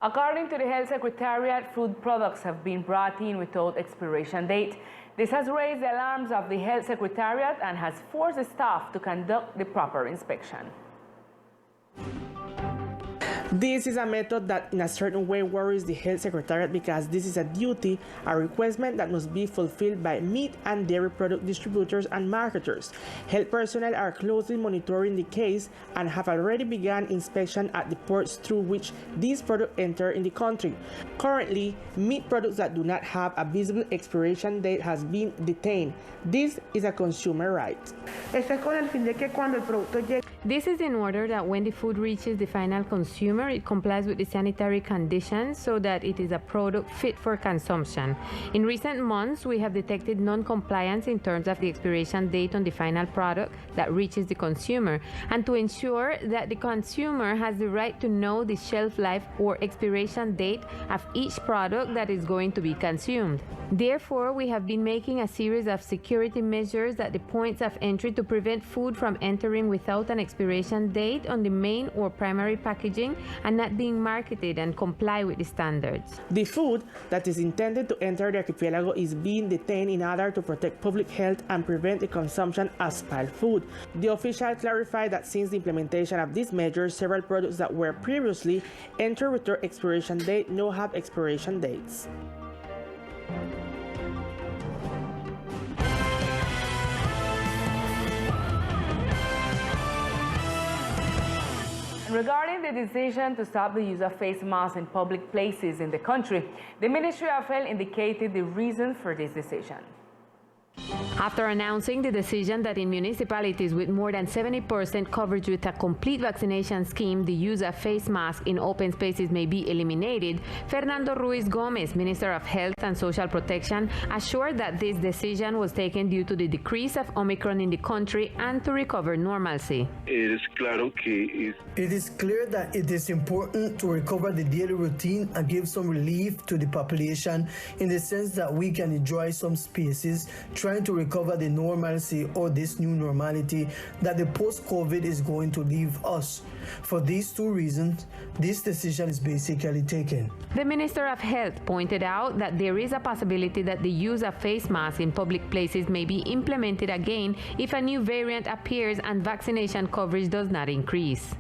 According to the Health Secretariat, food products have been brought in without expiration date. This has raised the alarms of the Health Secretariat and has forced the staff to conduct the proper inspection. This is a method that in a certain way worries the Health Secretariat because this is a duty, a requirement that must be fulfilled by meat and dairy product distributors and marketers. Health personnel are closely monitoring the case and have already begun inspection at the ports through which these products enter in the country. Currently, meat products that do not have a visible expiration date has been detained. This is a consumer right. This is in order that when the food reaches the final consumer, it complies with the sanitary conditions so that it is a product fit for consumption. In recent months, we have detected non-compliance in terms of the expiration date on the final product that reaches the consumer, and to ensure that the consumer has the right to know the shelf life or expiration date of each product that is going to be consumed. Therefore, we have been making a series of security measures at the points of entry to prevent food from entering without an expiration date on the main or primary packaging and not being marketed and comply with the standards. The food that is intended to enter the archipelago is being detained in order to protect public health and prevent the consumption of spoiled food. The official clarified that since the implementation of these measures, several products that were previously entered with their expiration date now have expiration dates. Regarding the decision to stop the use of face masks in public places in the country, the Ministry of Health indicated the reason for this decision. After announcing the decision that in municipalities with more than 70% coverage with a complete vaccination scheme, the use of face masks in open spaces may be eliminated, Fernando Ruiz Gomez, Minister of Health and Social Protection, assured that this decision was taken due to the decrease of Omicron in the country and to recover normalcy. It is clear that it is important to recover the daily routine and give some relief to the population in the sense that we can enjoy some spaces, trying to recover the normalcy or this new normality that the post-COVID is going to leave us. For these two reasons, this decision is basically taken. The Minister of Health pointed out that there is a possibility that the use of face masks in public places may be implemented again if a new variant appears and vaccination coverage does not increase.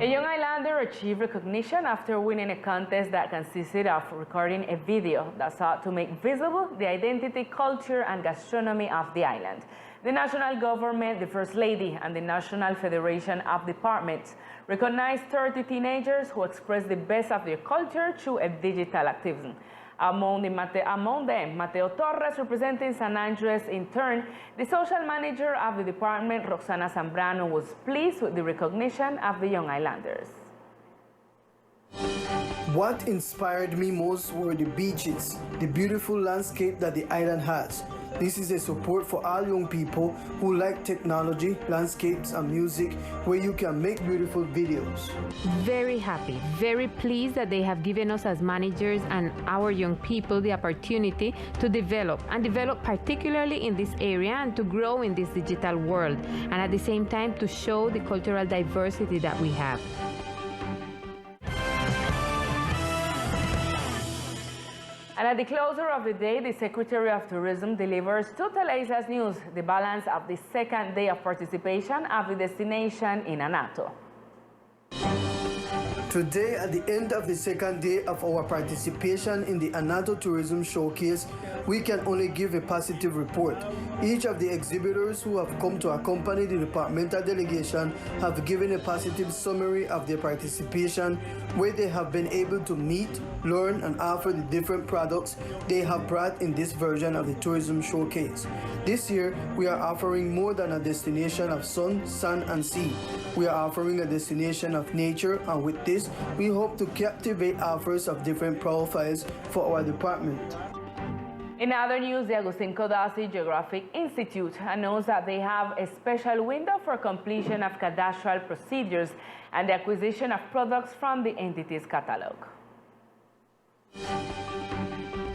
A young islander achieved recognition after winning a contest that consisted of recording a video that sought to make visible the identity, culture, and gastronomy of the island. The national government, the First Lady, and the National Federation of Departments recognized 30 teenagers who expressed the best of their culture through a digital activism. Among them, Mateo Torres, representing San Andres. In turn, the social manager of the department, Roxana Zambrano, was pleased with the recognition of the young islanders. What inspired me most were the beaches, the beautiful landscape that the island has. This is a support for all young people who like technology, landscapes, and music, where you can make beautiful videos. Very happy, very pleased that they have given us as managers and our young people the opportunity to develop particularly in this area and to grow in this digital world, and at the same time to show the cultural diversity that we have. And at the closure of the day, the Secretary of Tourism delivers to Teleislas News the balance of the second day of participation of the destination in Anato. Today, at the end of the second day of our participation in the Anato Tourism Showcase, we can only give a positive report. Each of the exhibitors who have come to accompany the departmental delegation have given a positive summary of their participation, where they have been able to meet, learn, and offer the different products they have brought in this version of the Tourism Showcase. This year, we are offering more than a destination of sun, sand, and sea. We are offering a destination of nature, and with this, we hope to captivate offers of different profiles for our department. In other news, the Agustin Codazzi Geographic Institute announced that they have a special window for completion of cadastral procedures and the acquisition of products from the entity's catalog.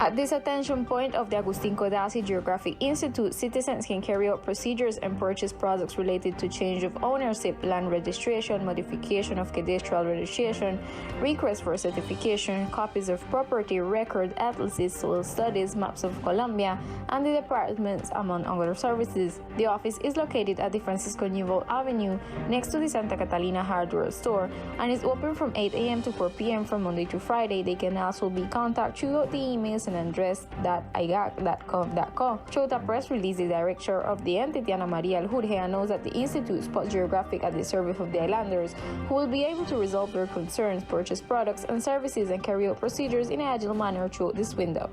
At this attention point of the Agustin Codazzi Geographic Institute, citizens can carry out procedures and purchase products related to change of ownership, land registration, modification of cadastral registration, request for certification, copies of property, record, atlases, soil studies, maps of Colombia, and the departments, among other services. The office is located at the Francisco Newell Avenue, next to the Santa Catalina hardware store, and is open from 8 a.m. to 4 p.m. from Monday to Friday. They can also be contacted through the emails and address.igac.com. Throughout a press release, the director of the entity, Ana Maria Aljurge, knows that the Institute puts Geographic at the service of the islanders, who will be able to resolve their concerns, purchase products and services, and carry out procedures in an agile manner throughout this window.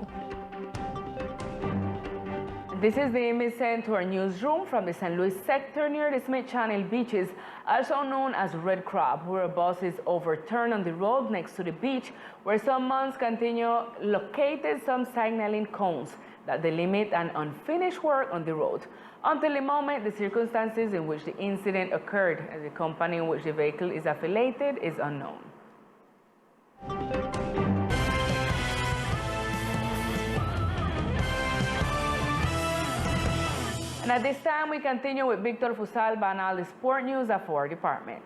This is the image sent to our newsroom from the St. Louis sector near the Smith Channel beaches, also known as Red Crab, where a bus is overturned on the road next to the beach, where some months continue located some signaling cones that delimit an unfinished work on the road. Until the moment, the circumstances in which the incident occurred and the company in which the vehicle is affiliated is unknown. And at this time, we continue with Victor Fusalba and all the sport news of our department.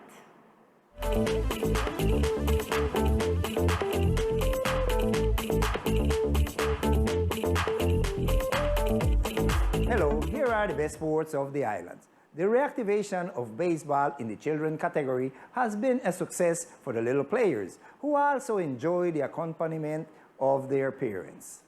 Hello, here are the best sports of the islands. The reactivation of baseball in the children category has been a success for the little players, who also enjoy the accompaniment of their parents.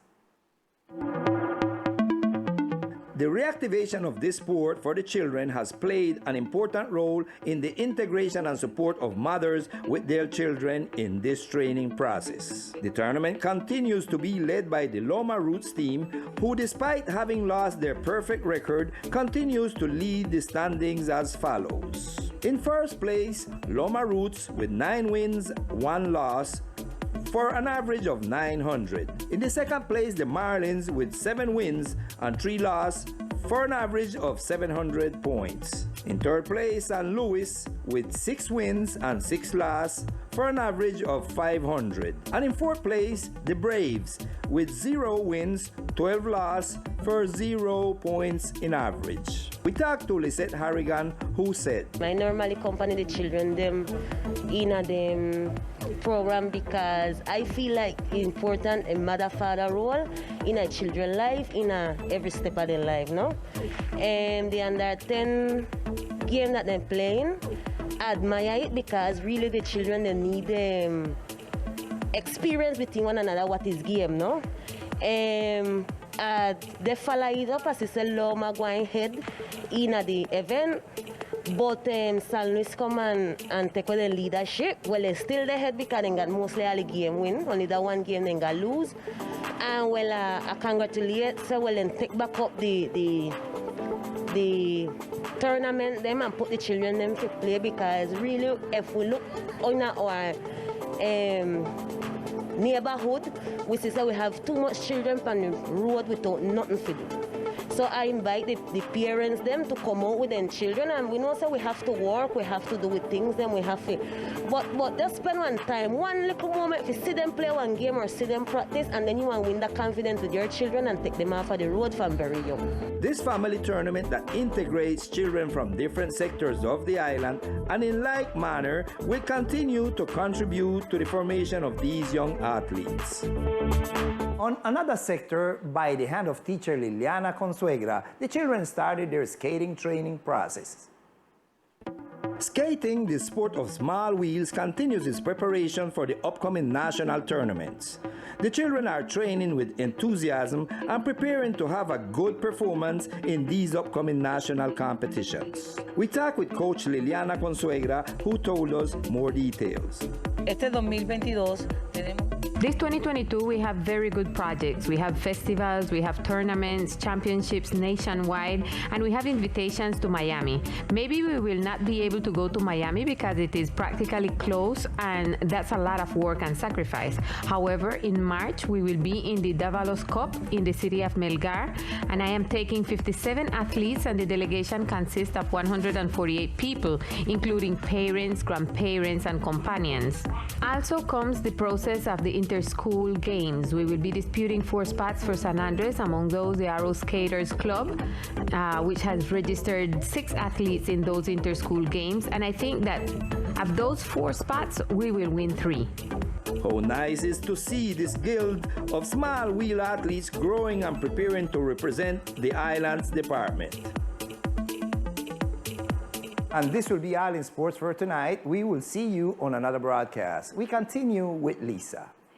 The reactivation of this sport for the children has played an important role in the integration and support of mothers with their children in this training process. The tournament continues to be led by the Loma Roots team, who, despite having lost their perfect record, continues to lead the standings as follows. In first place, Loma Roots with 9 wins, 1 loss, for an average of 900. In the second place, the Marlins with 7 wins and 3 losses for an average of 700 points. In third place, St. Louis with 6 wins and 6 losses for an average of 500. And in fourth place, the Braves with 0 wins, 12 losses for 0 points in average. We talked to Lisette Harrigan, who said, I normally accompany the children them in a them program because I feel like it's important a mother-father role in a children's life, in a every step of their life, no? And the under 10 game that they're playing, I admire it because really the children they need experience between one another what is game, no? They follow it up as it's a Loma going head in the event. But St. Louis come and take the leadership. Well, they still the head because they got mostly all the game win. Only that one game they got lose. And well, I congratulate. So well, then take back up the tournament them and put the children them to play because really, if we look on our neighborhood, we see that we have too much children on the road without nothing to do. So I invite the parents them to come out with their children, and we know so we have to work, we have to do with things, then we have to. But just spend one time, one little moment, if you see them play one game or see them practice, and then you want to win that confidence with your children and take them off of the road from very young. This family tournament that integrates children from different sectors of the island and in like manner will continue to contribute to the formation of these young athletes. On another sector, by the hand of teacher Liliana Consuegra, the children started their skating training process. Skating, the sport of small wheels, continues its preparation for the upcoming national tournaments. The children are training with enthusiasm and preparing to have a good performance in these upcoming national competitions. We talked with Coach Liliana Consuegra, who told us more details. Este 2022 tenemos This 2022, we have very good projects. We have festivals, we have tournaments, championships nationwide, and we have invitations to Miami. Maybe we will not be able to go to Miami because it is practically close, and that's a lot of work and sacrifice. However, in March, we will be in the Davalos Cup in the city of Melgar, and I am taking 57 athletes, and the delegation consists of 148 people, including parents, grandparents, and companions. Also comes the process of the inter-school games. We will be disputing 4 spots for San Andres, among those the Arrow Skaters Club, which has registered 6 athletes in those inter-school games. And I think that of those 4 spots, we will win 3. How nice is to see this guild of small wheel athletes growing and preparing to represent the Islands Department. And this will be all in sports for tonight. We will see you on another broadcast. We continue with Lisa.